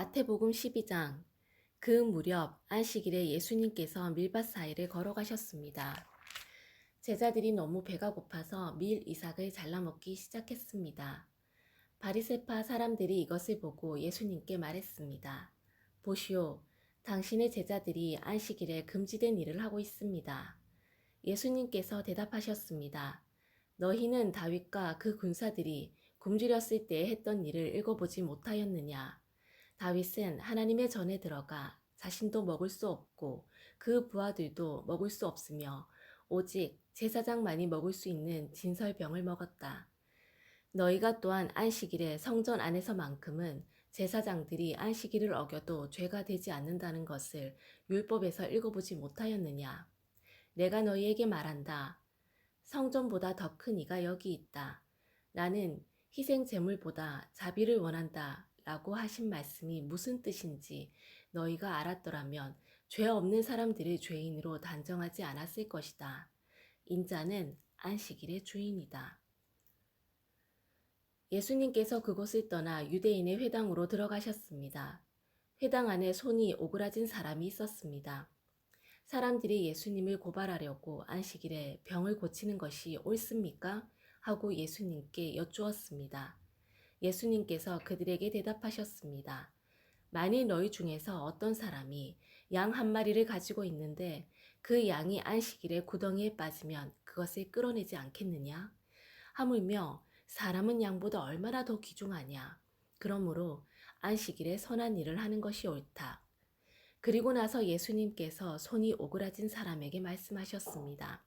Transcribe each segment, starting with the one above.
마태복음 12장. 그 무렵 안식일에 예수님께서 밀밭 사이를 걸어가셨습니다. 제자들이 너무 배가 고파서 밀 이삭을 잘라 먹기 시작했습니다. 바리새파 사람들이 이것을 보고 예수님께 말했습니다. 보시오, 당신의 제자들이 안식일에 금지된 일을 하고 있습니다. 예수님께서 대답하셨습니다. 너희는 다윗과 그 군사들이 굶주렸을 때 했던 일을 읽어보지 못하였느냐? 다윗은 하나님의 전에 들어가 자신도 먹을 수 없고 그 부하들도 먹을 수 없으며 오직 제사장만이 먹을 수 있는 진설병을 먹었다. 너희가 또한 안식일에 성전 안에서만큼은 제사장들이 안식일을 어겨도 죄가 되지 않는다는 것을 율법에서 읽어보지 못하였느냐? 내가 너희에게 말한다. 성전보다 더 큰 이가 여기 있다. 나는 희생 제물보다 자비를 원한다. 라고 하신 말씀이 무슨 뜻인지 너희가 알았더라면 죄 없는 사람들을 죄인으로 단정하지 않았을 것이다. 인자는 안식일의 주인이다. 예수님께서 그곳을 떠나 유대인의 회당으로 들어가셨습니다. 회당 안에 손이 오그라진 사람이 있었습니다. 사람들이 예수님을 고발하려고 안식일에 병을 고치는 것이 옳습니까? 하고 예수님께 여쭈었습니다. 예수님께서 그들에게 대답하셨습니다. 만일 너희 중에서 어떤 사람이 양 한 마리를 가지고 있는데 그 양이 안식일에 구덩이에 빠지면 그것을 끌어내지 않겠느냐? 하물며 사람은 양보다 얼마나 더 귀중하냐? 그러므로 안식일에 선한 일을 하는 것이 옳다. 그리고 나서 예수님께서 손이 오그라진 사람에게 말씀하셨습니다.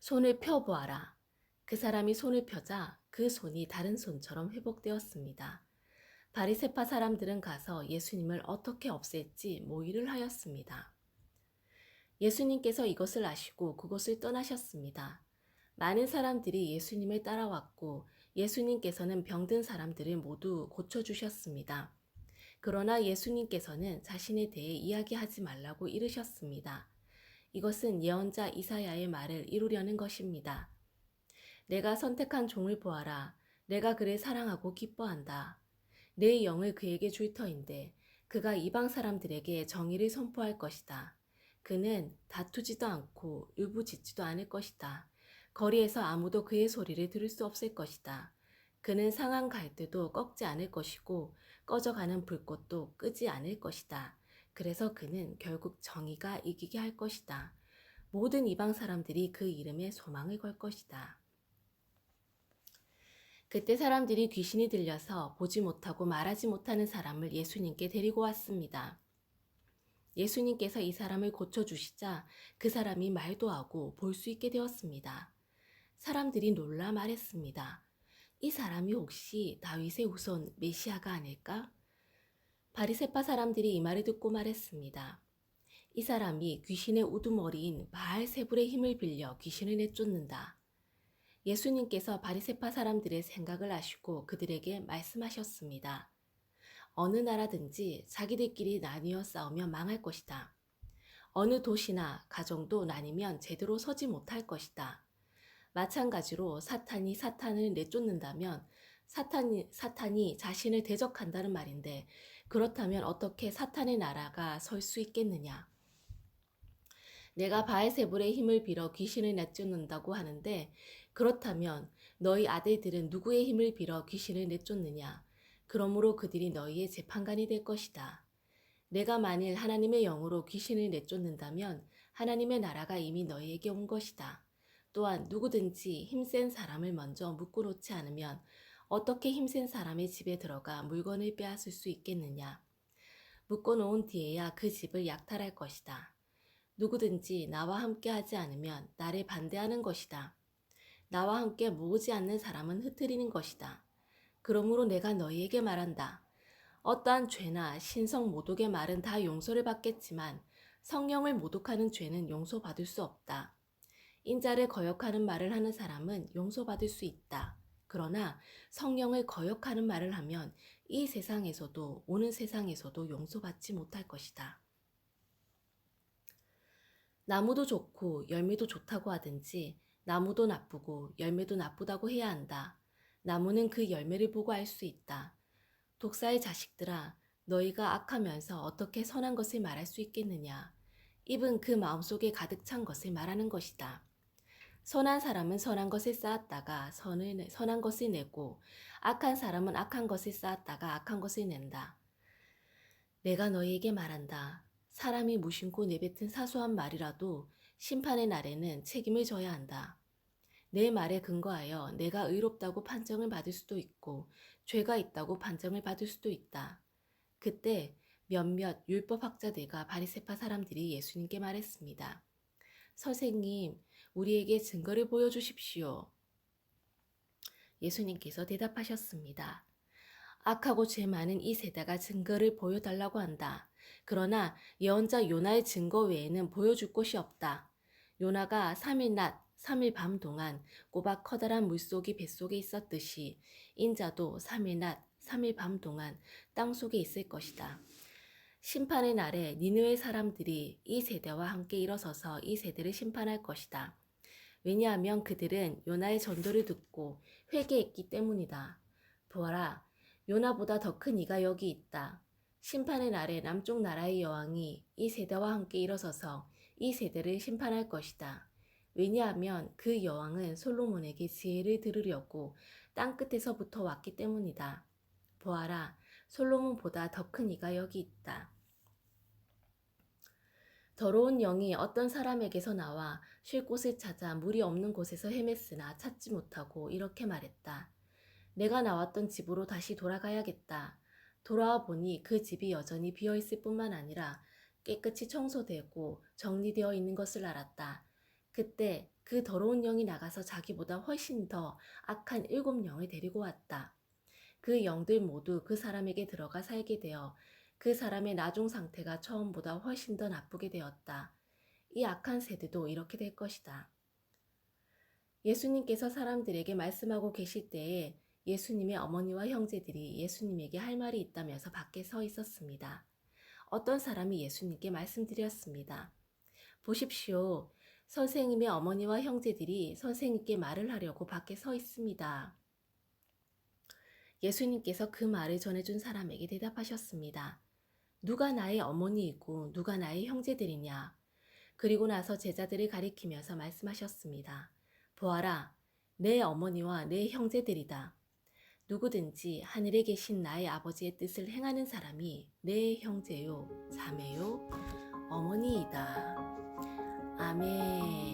손을 펴보아라. 그 사람이 손을 펴자 그 손이 다른 손처럼 회복되었습니다. 바리새파 사람들은 가서 예수님을 어떻게 없앨지 모의를 하였습니다. 예수님께서 이것을 아시고 그곳을 떠나셨습니다. 많은 사람들이 예수님을 따라왔고 예수님께서는 병든 사람들을 모두 고쳐주셨습니다. 그러나 예수님께서는 자신에 대해 이야기하지 말라고 이르셨습니다. 이것은 예언자 이사야의 말을 이루려는 것입니다. 내가 선택한 종을 보아라. 내가 그를 사랑하고 기뻐한다. 내 영을 그에게 줄 터인데 그가 이방 사람들에게 정의를 선포할 것이다. 그는 다투지도 않고 울부짖지도 않을 것이다. 거리에서 아무도 그의 소리를 들을 수 없을 것이다. 그는 상한 갈대도 꺾지 않을 것이고 꺼져가는 불꽃도 끄지 않을 것이다. 그래서 그는 결국 정의가 이기게 할 것이다. 모든 이방 사람들이 그 이름에 소망을 걸 것이다. 그때 사람들이 귀신이 들려서 보지 못하고 말하지 못하는 사람을 예수님께 데리고 왔습니다. 예수님께서 이 사람을 고쳐주시자 그 사람이 말도 하고 볼 수 있게 되었습니다. 사람들이 놀라 말했습니다. 이 사람이 혹시 다윗의 후손 메시아가 아닐까? 바리새파 사람들이 이 말을 듣고 말했습니다. 이 사람이 귀신의 우두머리인 바알세불의 힘을 빌려 귀신을 내쫓는다. 예수님께서 바리새파 사람들의 생각을 아시고 그들에게 말씀하셨습니다. 어느 나라든지 자기들끼리 나뉘어 싸우면 망할 것이다. 어느 도시나 가정도 나뉘면 제대로 서지 못할 것이다. 마찬가지로 사탄이 사탄을 내쫓는다면 사탄이 자신을 대적한다는 말인데 그렇다면 어떻게 사탄의 나라가 설 수 있겠느냐? 내가 바알세불의 힘을 빌어 귀신을 내쫓는다고 하는데 그렇다면 너희 아들들은 누구의 힘을 빌어 귀신을 내쫓느냐? 그러므로 그들이 너희의 재판관이 될 것이다. 내가 만일 하나님의 영으로 귀신을 내쫓는다면 하나님의 나라가 이미 너희에게 온 것이다. 또한 누구든지 힘센 사람을 먼저 묶어놓지 않으면 어떻게 힘센 사람의 집에 들어가 물건을 빼앗을 수 있겠느냐? 묶어놓은 뒤에야 그 집을 약탈할 것이다. 누구든지 나와 함께 하지 않으면 나를 반대하는 것이다. 나와 함께 모으지 않는 사람은 흩트리는 것이다. 그러므로 내가 너희에게 말한다. 어떠한 죄나 신성 모독의 말은 다 용서를 받겠지만 성령을 모독하는 죄는 용서받을 수 없다. 인자를 거역하는 말을 하는 사람은 용서받을 수 있다. 그러나 성령을 거역하는 말을 하면 이 세상에서도 오는 세상에서도 용서받지 못할 것이다. 나무도 좋고 열매도 좋다고 하든지 나무도 나쁘고 열매도 나쁘다고 해야 한다. 나무는 그 열매를 보고 알 수 있다. 독사의 자식들아, 너희가 악하면서 어떻게 선한 것을 말할 수 있겠느냐? 입은 그 마음속에 가득 찬 것을 말하는 것이다. 선한 사람은 선한 것을 쌓았다가 선한 것을 내고, 악한 사람은 악한 것을 쌓았다가 악한 것을 낸다. 내가 너희에게 말한다. 사람이 무심코 내뱉은 사소한 말이라도 심판의 날에는 책임을 져야 한다. 내 말에 근거하여 내가 의롭다고 판정을 받을 수도 있고 죄가 있다고 판정을 받을 수도 있다. 그때 몇몇 율법학자들과 바리새파 사람들이 예수님께 말했습니다. 선생님, 우리에게 증거를 보여주십시오. 예수님께서 대답하셨습니다. 악하고 죄 많은 이 세대가 증거를 보여달라고 한다. 그러나 예언자 요나의 증거 외에는 보여줄 곳이 없다. 요나가 3일 낮, 3일 밤 동안 꼬박 커다란 물속이 뱃속에 있었듯이 인자도 3일 낮, 3일 밤 동안 땅속에 있을 것이다. 심판의 날에 니느웨 사람들이 이 세대와 함께 일어서서 이 세대를 심판할 것이다. 왜냐하면 그들은 요나의 전도를 듣고 회개했기 때문이다. 보아라, 요나보다 더 큰 이가 여기 있다. 심판의 날에 남쪽 나라의 여왕이 이 세대와 함께 일어서서 이 세대를 심판할 것이다. 왜냐하면 그 여왕은 솔로몬에게 지혜를 들으려고 땅끝에서부터 왔기 때문이다. 보아라, 솔로몬보다 더 큰 이가 여기 있다. 더러운 영이 어떤 사람에게서 나와 쉴 곳을 찾아 물이 없는 곳에서 헤맸으나 찾지 못하고 이렇게 말했다. 내가 나왔던 집으로 다시 돌아가야겠다. 돌아와 보니 그 집이 여전히 비어있을 뿐만 아니라 깨끗이 청소되고 정리되어 있는 것을 알았다. 그때 그 더러운 영이 나가서 자기보다 훨씬 더 악한 7영을 데리고 왔다. 그 영들 모두 그 사람에게 들어가 살게 되어 그 사람의 나중 상태가 처음보다 훨씬 더 나쁘게 되었다. 이 악한 세대도 이렇게 될 것이다. 예수님께서 사람들에게 말씀하고 계실 때에 예수님의 어머니와 형제들이 예수님에게 할 말이 있다면서 밖에 서 있었습니다. 어떤 사람이 예수님께 말씀드렸습니다. 보십시오. 선생님의 어머니와 형제들이 선생님께 말을 하려고 밖에 서 있습니다. 예수님께서 그 말을 전해준 사람에게 대답하셨습니다. 누가 나의 어머니이고 누가 나의 형제들이냐? 그리고 나서 제자들을 가리키면서 말씀하셨습니다. 보아라, 내 어머니와 내 형제들이다. 누구든지 하늘에 계신 나의 아버지의 뜻을 행하는 사람이 내 형제요, 자매요, 어머니이다. 아멘.